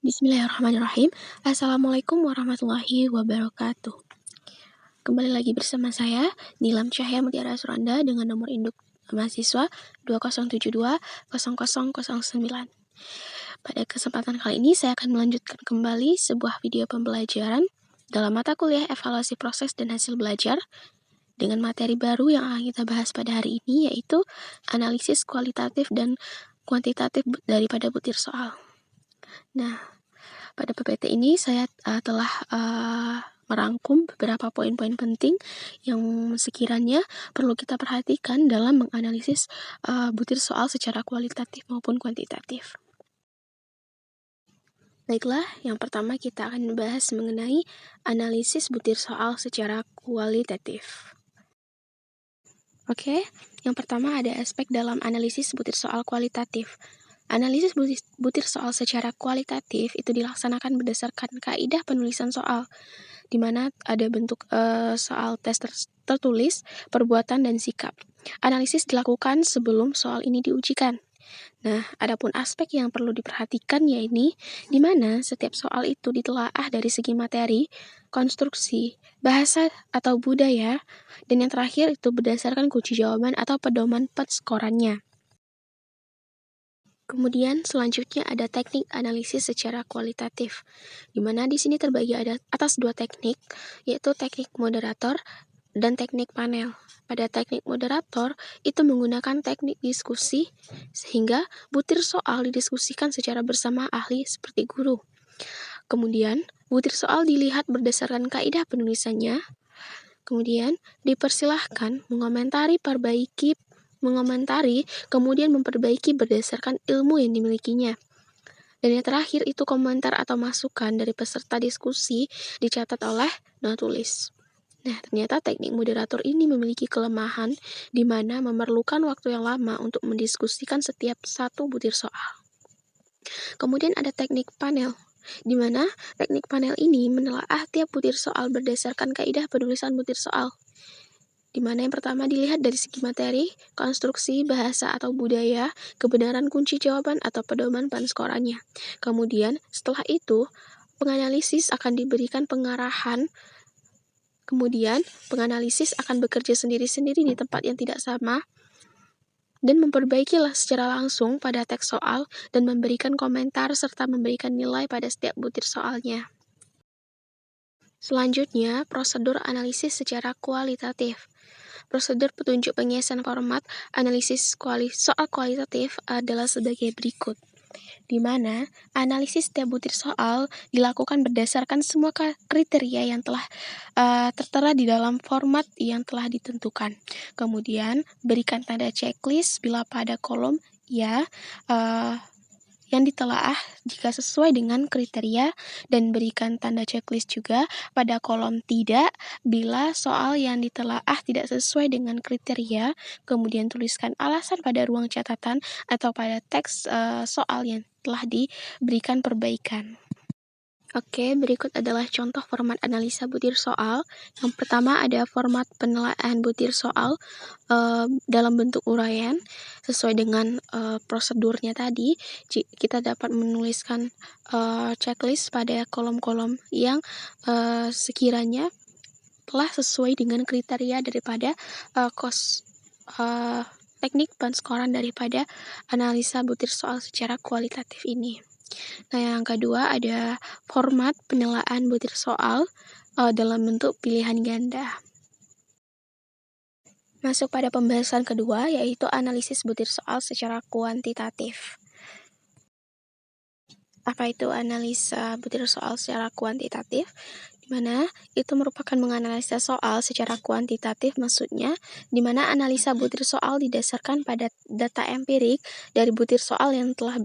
Bismillahirrahmanirrahim. Assalamualaikum warahmatullahi wabarakatuh. Kembali lagi bersama saya, Nilam Cahya Mutiara Suranda dengan nomor induk mahasiswa 20720009. Pada kesempatan kali ini, saya akan melanjutkan kembali sebuah video pembelajaran dalam mata kuliah evaluasi proses dan hasil belajar dengan materi baru yang akan kita bahas pada hari ini, yaitu analisis kualitatif dan kuantitatif daripada butir soal. Nah, pada PPT ini saya telah merangkum beberapa poin-poin penting yang sekiranya perlu kita perhatikan dalam menganalisis butir soal secara kualitatif maupun kuantitatif. Baiklah, yang pertama kita akan membahas mengenai analisis butir soal secara kualitatif. Oke, yang pertama ada aspek dalam analisis butir soal kualitatif. Analisis butir soal secara kualitatif itu dilaksanakan berdasarkan kaidah penulisan soal, di mana ada bentuk soal tes tertulis, perbuatan, dan sikap. Analisis dilakukan sebelum soal ini diujikan. Nah, adapun aspek yang perlu diperhatikan yaitu di mana setiap soal itu ditelaah dari segi materi, konstruksi, bahasa atau budaya, dan yang terakhir itu berdasarkan kunci jawaban atau pedoman penskorannya. Kemudian selanjutnya ada teknik analisis secara kualitatif, di mana di sini terbagi atas dua teknik, yaitu teknik moderator dan teknik panel. Pada teknik moderator, itu menggunakan teknik diskusi, sehingga butir soal didiskusikan secara bersama ahli seperti guru. Kemudian, butir soal dilihat berdasarkan kaidah penulisannya, kemudian dipersilahkan mengomentari, kemudian memperbaiki berdasarkan ilmu yang dimilikinya. Dan yang terakhir itu komentar atau masukan dari peserta diskusi dicatat oleh penulis. Nah, ternyata teknik moderator ini memiliki kelemahan di mana memerlukan waktu yang lama untuk mendiskusikan setiap satu butir soal. Kemudian ada teknik panel, di mana teknik panel ini menelaah tiap butir soal berdasarkan kaidah penulisan butir soal, di mana yang pertama dilihat dari segi materi, konstruksi, bahasa atau budaya, kebenaran kunci jawaban atau pedoman penskorannya. Kemudian, setelah itu, penganalisis akan diberikan pengarahan. Kemudian, penganalisis akan bekerja sendiri-sendiri di tempat yang tidak sama, dan memperbaikilah secara langsung pada teks soal, dan memberikan komentar serta memberikan nilai pada setiap butir soalnya. Selanjutnya, prosedur analisis secara kualitatif. Prosedur petunjuk pengisian format analisis soal kualitatif adalah sebagai berikut, di mana analisis setiap butir soal dilakukan berdasarkan semua kriteria yang telah tertera di dalam format yang telah ditentukan. Kemudian, berikan tanda checklist bila pada kolom ya yang ditelaah jika sesuai dengan kriteria, dan berikan tanda checklist juga pada kolom tidak bila soal yang ditelaah tidak sesuai dengan kriteria. Kemudian tuliskan alasan pada ruang catatan atau pada teks soal yang telah diberikan perbaikan. Oke, berikut adalah contoh format analisa butir soal. Yang pertama ada format penilaian butir soal dalam bentuk uraian. Sesuai dengan prosedurnya tadi, kita dapat menuliskan checklist pada kolom-kolom yang sekiranya telah sesuai dengan kriteria daripada teknik penskoran daripada analisa butir soal secara kualitatif ini. Nah, yang kedua ada format penilaian butir soal dalam bentuk pilihan ganda. Masuk pada pembahasan kedua, yaitu analisis butir soal secara kuantitatif. Apa itu analisa butir soal secara kuantitatif? Di mana itu merupakan menganalisa soal secara kuantitatif, maksudnya di mana analisa butir soal didasarkan pada data empirik dari butir soal yang telah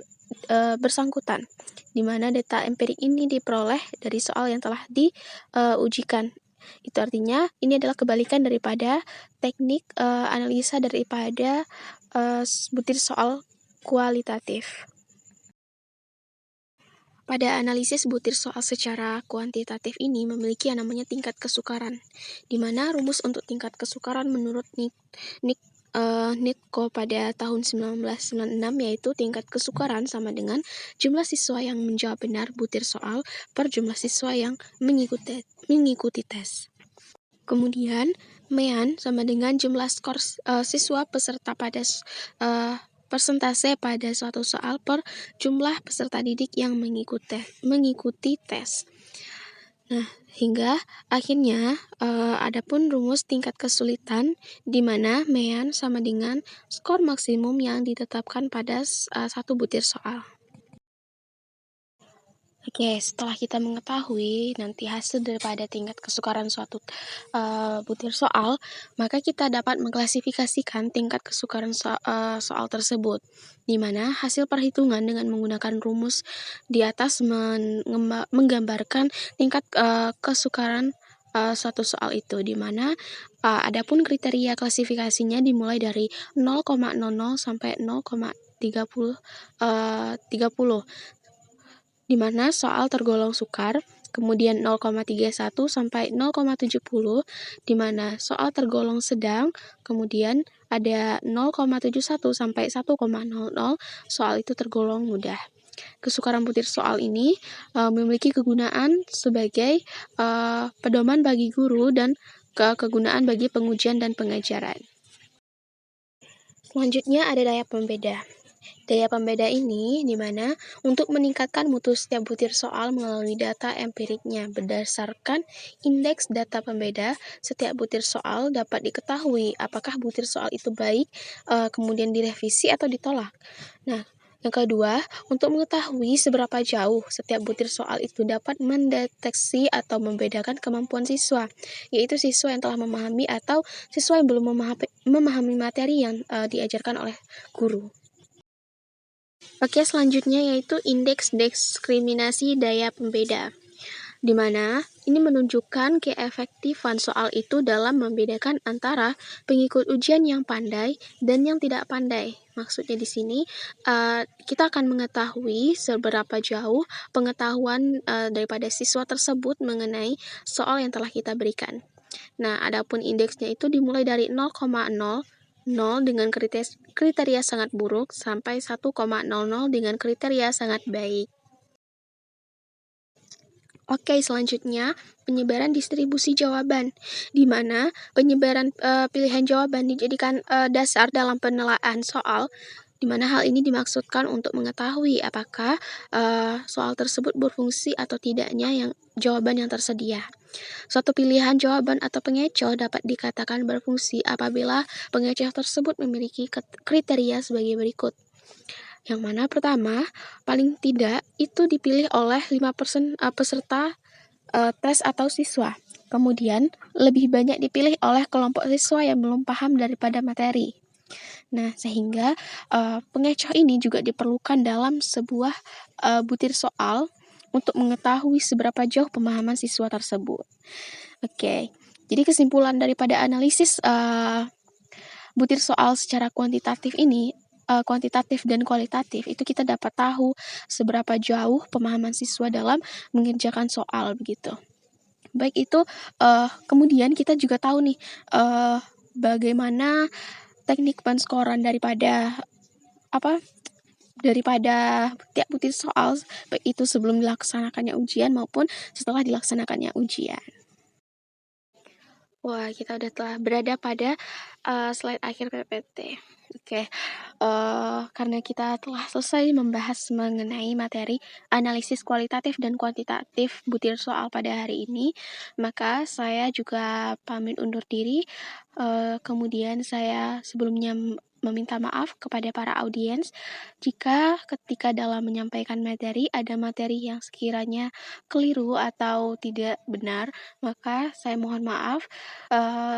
bersangkutan, di mana data empirik ini diperoleh dari soal yang telah diujikan. Itu artinya ini adalah kebalikan daripada teknik analisa daripada butir soal kualitatif. Pada analisis butir soal secara kuantitatif ini memiliki yang namanya tingkat kesukaran, di mana rumus untuk tingkat kesukaran menurut NITKO pada tahun 1996, yaitu tingkat kesukaran sama dengan jumlah siswa yang menjawab benar butir soal per jumlah siswa yang mengikuti tes. Kemudian, MEAN sama dengan jumlah skor siswa peserta pada persentase pada suatu soal per jumlah peserta didik yang mengikuti tes. Nah, hingga akhirnya adapun rumus tingkat kesulitan di mana MEAN sama dengan skor maksimum yang ditetapkan pada satu butir soal. Oke, setelah kita mengetahui nanti hasil daripada tingkat kesukaran suatu butir soal, maka kita dapat mengklasifikasikan tingkat kesukaran soal tersebut, di mana hasil perhitungan dengan menggunakan rumus di atas menggambarkan tingkat kesukaran suatu soal itu, di mana adapun kriteria klasifikasinya dimulai dari 0,00 sampai 0,30, di mana soal tergolong sukar, kemudian 0,31 sampai 0,70, di mana soal tergolong sedang, kemudian ada 0,71 sampai 1,00, soal itu tergolong mudah. Kesukaran butir soal ini memiliki kegunaan sebagai pedoman bagi guru dan kegunaan bagi pengujian dan pengajaran. Selanjutnya ada daya pembeda. Daya pembeda ini di mana untuk meningkatkan mutu setiap butir soal melalui data empiriknya berdasarkan indeks data pembeda, setiap butir soal dapat diketahui apakah butir soal itu baik, kemudian direvisi atau ditolak. Nah, yang kedua, untuk mengetahui seberapa jauh setiap butir soal itu dapat mendeteksi atau membedakan kemampuan siswa, yaitu siswa yang telah memahami atau siswa yang belum memahami materi yang diajarkan oleh guru. Oke, selanjutnya yaitu indeks diskriminasi daya pembeda, di mana ini menunjukkan keefektifan soal itu dalam membedakan antara pengikut ujian yang pandai dan yang tidak pandai. Maksudnya di sini kita akan mengetahui seberapa jauh pengetahuan daripada siswa tersebut mengenai soal yang telah kita berikan. Nah, adapun indeksnya itu dimulai dari 0,0 dengan kriteria sangat buruk sampai 1,00 dengan kriteria sangat baik. Oke, selanjutnya penyebaran distribusi jawaban, di mana penyebaran pilihan jawaban dijadikan dasar dalam penilaian soal, di mana hal ini dimaksudkan untuk mengetahui apakah soal tersebut berfungsi atau tidaknya yang jawaban yang tersedia. Suatu pilihan jawaban atau pengecoh dapat dikatakan berfungsi apabila pengecoh tersebut memiliki kriteria sebagai berikut. Yang mana pertama, paling tidak itu dipilih oleh 5% peserta tes atau siswa. Kemudian, lebih banyak dipilih oleh kelompok siswa yang belum paham daripada materi. Nah, sehingga pengecoh ini juga diperlukan dalam sebuah butir soal untuk mengetahui seberapa jauh pemahaman siswa tersebut. Oke, jadi kesimpulan daripada analisis butir soal secara kuantitatif ini, kuantitatif dan kualitatif, itu kita dapat tahu seberapa jauh pemahaman siswa dalam mengerjakan soal begitu. Baik itu, kemudian kita juga tahu nih bagaimana teknik penskoran daripada tiap butir soal, baik itu sebelum dilaksanakannya ujian maupun setelah dilaksanakannya ujian. Wah, kita telah berada pada slide akhir PPT. Oke, karena kita telah selesai membahas mengenai materi analisis kualitatif dan kuantitatif butir soal pada hari ini, maka saya juga pamit undur diri. Kemudian saya sebelumnya meminta maaf kepada para audiens jika ketika dalam menyampaikan materi ada materi yang sekiranya keliru atau tidak benar, maka saya mohon maaf.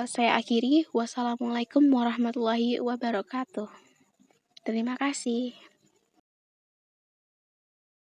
Saya akhiri. Wassalamualaikum warahmatullahi wabarakatuh. Terima kasih.